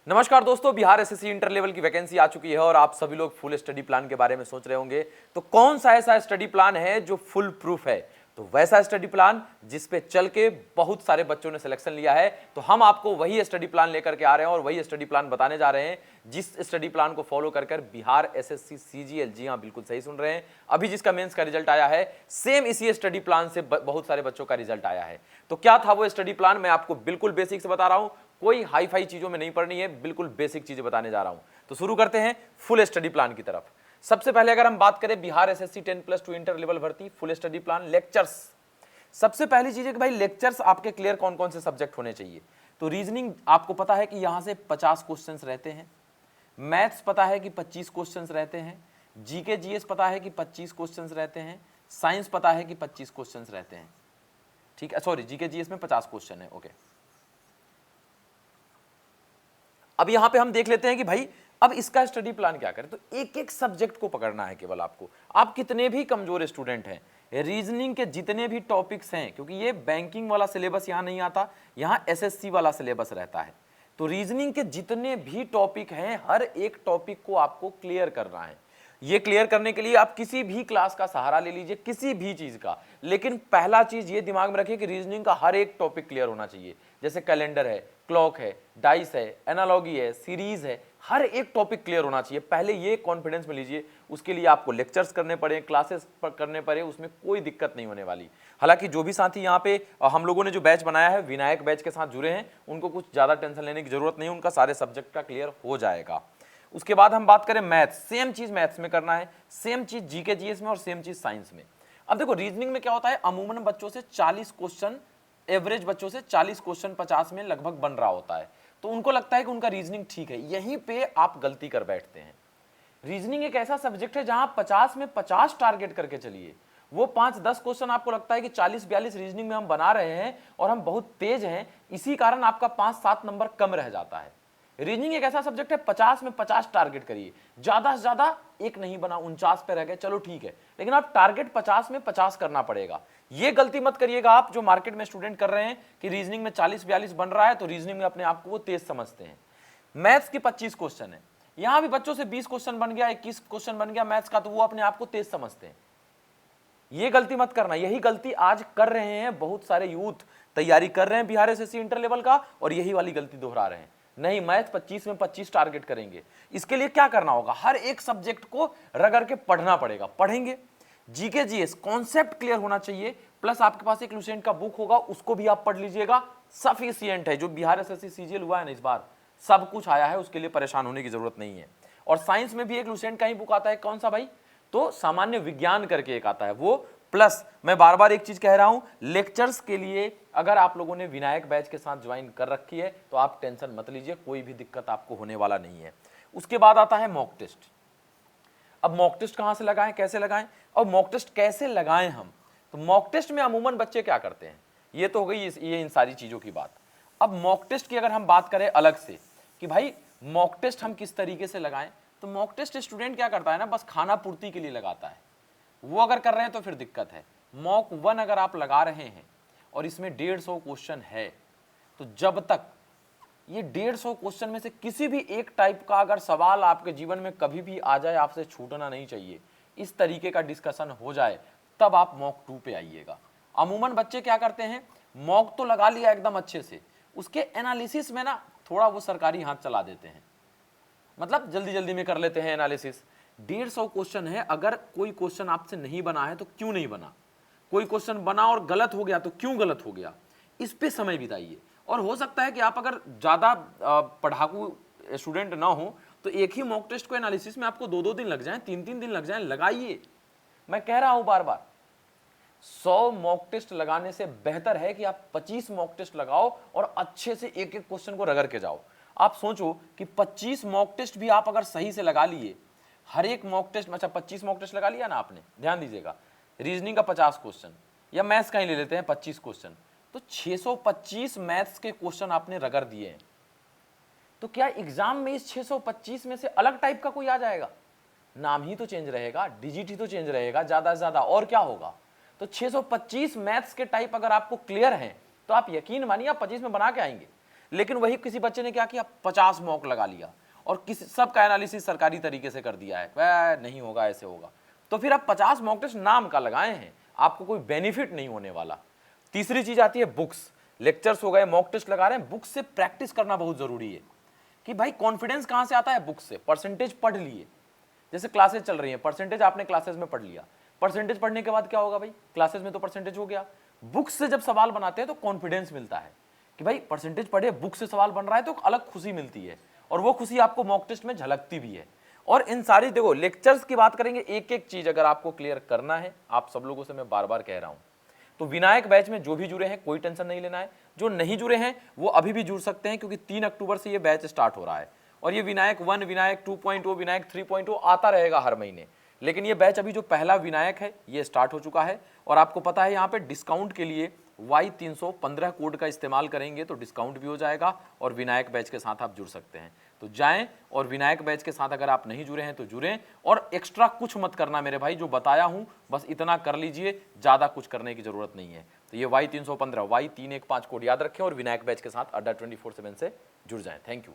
नमस्कार दोस्तों, Bihar SSC inter level की वैकेंसी आ चुकी है और आप सभी लोग फुल स्टडी प्लान के बारे में सोच रहे होंगे। तो कौन सा ऐसा स्टडी प्लान है जो फुल प्रूफ है? तो वैसा स्टडी प्लान जिस पे चल के बहुत सारे बच्चों ने सिलेक्शन लिया है। तो हम आपको वही स्टडी प्लान लेकर के आ रहे हैं और वही स्टडी प्लान बताने जा रहे हैं जिस स्टडी प्लान को फॉलो कर बिहार एसएससी सीजीएल, जी हां बिल्कुल सही सुन रहे हैं, अभी जिसका मेंस का रिजल्ट आया है, सेम इसी स्टडी प्लान से बहुत सारे बच्चों का रिजल्ट आया है। तो क्या था वो स्टडी प्लान, मैं आपको बिल्कुल बेसिक से बता रहा हूं, कोई हाई फाई चीजों में नहीं पढ़नी है, बिल्कुल बेसिक चीजें बताने जा रहा हूं। तो शुरू करते हैं फुल स्टडी प्लान की तरफ। सबसे पहले अगर हम बात करें बिहार एसएससी 10+2 इंटर लेवल भर्ती फुल स्टडी प्लान लेक्चर्स, सबसे पहली चीज है कि भाई लेक्चर्स आपके क्लियर कौन कौन से सब्जेक्ट होने चाहिए। तो रीजनिंग आपको पता है कि यहां से 50 क्वेश्चंस रहते हैं, मैथ्स पता है कि 25 क्वेश्चंस रहते हैं, जीके जीएस पता है कि 25 क्वेश्चंस रहते हैं, साइंस पता है कि 25 क्वेश्चंस रहते हैं। ठीक है, सॉरी जीके जीएस में 50 क्वेश्चन है। ओके, अब यहां पे हम देख लेते हैं कि भाई अब इसका स्टडी प्लान क्या करें। तो एक एक सब्जेक्ट को पकड़ना है केवल आपको। आप कितने भी कमजोर स्टूडेंट हैं, रीजनिंग के जितने भी टॉपिक्स हैं, क्योंकि ये बैंकिंग वाला सिलेबस यहां नहीं आता, यहां एसएससी वाला सिलेबस रहता है। तो रीजनिंग के जितने भी टॉपिक हैं, हर एक टॉपिक को आपको क्लियर करना है। ये क्लियर करने के लिए आप किसी भी क्लास का सहारा ले लीजिए, किसी भी चीज का, लेकिन पहला चीज ये दिमाग में रखिए कि रीजनिंग का हर एक टॉपिक क्लियर होना चाहिए। जैसे कैलेंडर है, क्लॉक है, डाइस है, एनालॉगी है, सीरीज है, हर एक टॉपिक क्लियर होना चाहिए। पहले ये कॉन्फिडेंस में लीजिए। उसके लिए आपको लेक्चर्स करने पड़े, क्लासेस करने पड़े, उसमें कोई दिक्कत नहीं होने वाली। हालांकि जो भी साथी यहाँ पे हम लोगों ने जो बैच बनाया है, विनायक बैच के साथ जुड़े हैं, उनको कुछ ज्यादा टेंशन लेने की जरूरत नहीं, उनका सारे सब्जेक्ट का क्लियर हो जाएगा। उसके बाद हम बात करें मैथ्स, सेम चीज मैथ्स में करना है, सेम चीज जीके जीएस में और सेम चीज साइंस में। अब देखो रीजनिंग में क्या होता है, अमूमन बच्चों से 40 क्वेश्चन, एवरेज बच्चों से 40 क्वेश्चन 50 में लगभग बन रहा होता है। तो उनको लगता है कि उनका रीजनिंग ठीक है, यहीं पे आप गलती कर बैठते हैं। रीजनिंग एक ऐसा सब्जेक्ट है जहां 50 में 50 टारगेट करके चलिए। वो 5-10 क्वेश्चन आपको लगता है कि 40-42 रीजनिंग में हम बना रहे हैं और हम बहुत तेज हैं, इसी कारण आपका 5-7 नंबर कम रह जाता है। रीजनिंग एक ऐसा सब्जेक्ट है, 50 में 50 टारगेट करिए, ज्यादा से ज्यादा एक नहीं बना, 49 पे रह गए, चलो ठीक है, लेकिन आप टारगेट 50 में 50 करना पड़ेगा। ये गलती मत करिएगा आप जो मार्केट में स्टूडेंट कर रहे हैं कि रीजनिंग में 40-42 बन रहा है तो रीजनिंग में अपने आप को वो तेज समझते हैं। मैथ्स के 25 क्वेश्चन है, यहां भी बच्चों से 20 क्वेश्चन बन गया, 21 क्वेश्चन बन गया मैथ्स का, तो वो अपने आप को तेज समझते हैं। ये गलती मत करना, यही गलती आज कर रहे हैं बहुत सारे यूथ, तैयारी कर रहे हैं बिहार एसएससी इंटर लेवल का और यही वाली गलती दोहरा रहे हैं। नहीं, मैथ 25 में 25 टारगेट करेंगे। इसके लिए क्या करना होगा, हर एक सब्जेक्ट को रगड़ के पढ़ना पड़ेगा, पढ़ेंगे। जीके जीएस कॉन्सेप्ट क्लियर होना चाहिए, प्लस आपके पास एक लुसेंट का बुक होगा, उसको भी आप पढ़ लीजिएगा, सफिशिएंट है। जो बिहार एसएससी सीजीएल हुआ है ना इस बार, सब कुछ आया है, उसके लिए परेशान होने की जरूरत नहीं है। और साइंस में भी एक लुसेंट का ही बुक आता है, कौन सा भाई, तो सामान्य विज्ञान करके एक आता है वो। प्लस मैं बार बार एक चीज कह रहा हूं, लेक्चर्स के लिए अगर आप लोगों ने विनायक बैच के साथ ज्वाइन कर रखी है तो आप टेंशन मत लीजिए, कोई भी दिक्कत आपको होने वाला नहीं है। उसके बाद आता है मॉक टेस्ट। अब मॉक टेस्ट कहां से लगाएं, कैसे लगाएं, और मॉक टेस्ट कैसे लगाएं हम। तो मॉक टेस्ट में अमूमन बच्चे क्या करते हैं, ये तो हो गई ये इन सारी चीजों की बात। अब मॉक टेस्ट की अगर हम बात करें अलग से कि भाई मॉक टेस्ट हम किस तरीके से लगाएं, तो मॉक टेस्ट स्टूडेंट क्या करता है ना, बस खाना पूर्ति के लिए लगाता है। वो अगर कर रहे हैं तो फिर दिक्कत है। मॉक 1 अगर आप लगा रहे हैं और इसमें 150 क्वेश्चन है, तो जब तक ये 150 क्वेश्चन में से किसी भी एक टाइप का अगर सवाल आपके जीवन में कभी भी आ जाए, आपसे छूटना नहीं चाहिए, इस तरीके का डिस्कशन हो जाए, तब आप मॉक 2 पे आइएगा। अमूमन बच्चे क्या करते हैं, मॉक तो लगा लिया एकदम अच्छे से, उसके एनालिसिस में ना थोड़ा वो सरकारी हाथ चला देते हैं, मतलब जल्दी जल्दी में कर लेते हैं एनालिसिस। 150 क्वेश्चन है, अगर कोई क्वेश्चन आपसे नहीं बना है तो क्यों नहीं बना, कोई क्वेश्चन बना और गलत हो गया तो क्यों गलत हो गया, इस पे समय बिताइए। और हो सकता है कि आप अगर ज्यादा पढ़ाकू स्टूडेंट ना हो तो एक ही मॉक टेस्ट को एनालिसिस में आपको 2-2 दिन लग जाए, 3-3 दिन लग जाए, लगाइए। मैं कह रहा हूं बार बार, 100 मॉक टेस्ट लगाने से बेहतर है कि आप 25 मॉक टेस्ट लगाओ और अच्छे से एक एक क्वेश्चन को रगड़ के जाओ। आप सोचो कि 25 मॉक टेस्ट भी आप अगर सही से लगा लिए, हर एक मॉक टेस्ट, अच्छा 25 मॉक टेस्ट लगा लिया ना आपने, ध्यान दीजिएगा, रीजनिंग का 50 क्वेश्चन या मैथ्स का ही ले लेते हैं 25 क्वेश्चन, तो 625 मैथ्स के क्वेश्चन आपने रगड़ दिए हैं। तो क्या एग्जाम में इस 625 में से अलग टाइप का कोई आ जाएगा, नाम ही तो चेंज रहेगा, डिजिट ही तो चेंज रहेगा ज्यादा से ज्यादा, और क्या होगा। तो 625 मैथ्स के टाइप अगर आपको क्लियर हैं तो आप यकीन मानिए आप 25 में बना के आएंगे। लेकिन वही किसी बच्चे ने क्या किया, 50 मॉक लगा लिया और किसी सबका एनालिसिस सरकारी तरीके से कर दिया है, वह नहीं होगा ऐसे होगा, तो फिर आप 50 मॉक टेस्ट नाम का लगाए हैं, आपको कोई बेनिफिट नहीं होने वाला। तीसरी चीज आती है बुक्स, लेक्चर्स हो गए, मॉक टेस्ट लगा रहे हैं, बुक्स से प्रैक्टिस करना बहुत जरूरी है कि भाई कॉन्फिडेंस कहां से आता है, बुक्स से। परसेंटेज पढ़ लिए, जैसे क्लासेस चल रही हैं, परसेंटेज आपने क्लासेस में पढ़ लिया, परसेंटेज पढ़ने के बाद क्या होगा भाई, क्लासेस में तो परसेंटेज हो गया, बुक्स से जब सवाल बनाते हैं तो कॉन्फिडेंस मिलता है कि भाई परसेंटेज पढ़े, बुक से सवाल बन रहा है, तो अलग खुशी मिलती है और वो खुशी आपको मॉक टेस्ट में झलकती भी है। और इन सारी, देखो लेक्चर्स की बात करेंगे, एक एक चीज अगर आपको क्लियर करना है, आप सब लोगों से मैं बार बार कह रहा हूं, तो विनायक बैच में जो भी जुड़े हैं कोई टेंशन नहीं लेना है, जो नहीं जुड़े हैं वो अभी भी जुड़ सकते हैं, क्योंकि 3 अक्टूबर से ये बैच स्टार्ट हो रहा है और ये विनायक 1, विनायक 2.0, विनायक 3.0 आता रहेगा हर महीने। लेकिन ये बैच अभी जो पहला विनायक है ये स्टार्ट हो चुका है और आपको पता है यहाँ पे डिस्काउंट के लिए Y315 कोड का इस्तेमाल करेंगे तो डिस्काउंट भी हो जाएगा और विनायक बैच के साथ आप जुड़ सकते हैं। तो जाएं और विनायक बैच के साथ अगर आप नहीं जुड़े हैं तो जुड़ें, और एक्स्ट्रा कुछ मत करना मेरे भाई, जो बताया हूं बस इतना कर लीजिए, ज़्यादा कुछ करने की जरूरत नहीं है। तो ये Y315 Y315 कोड याद रखें और विनायक बैच के साथ अड्डा 24/7 से जुड़ जाएं। Thank you.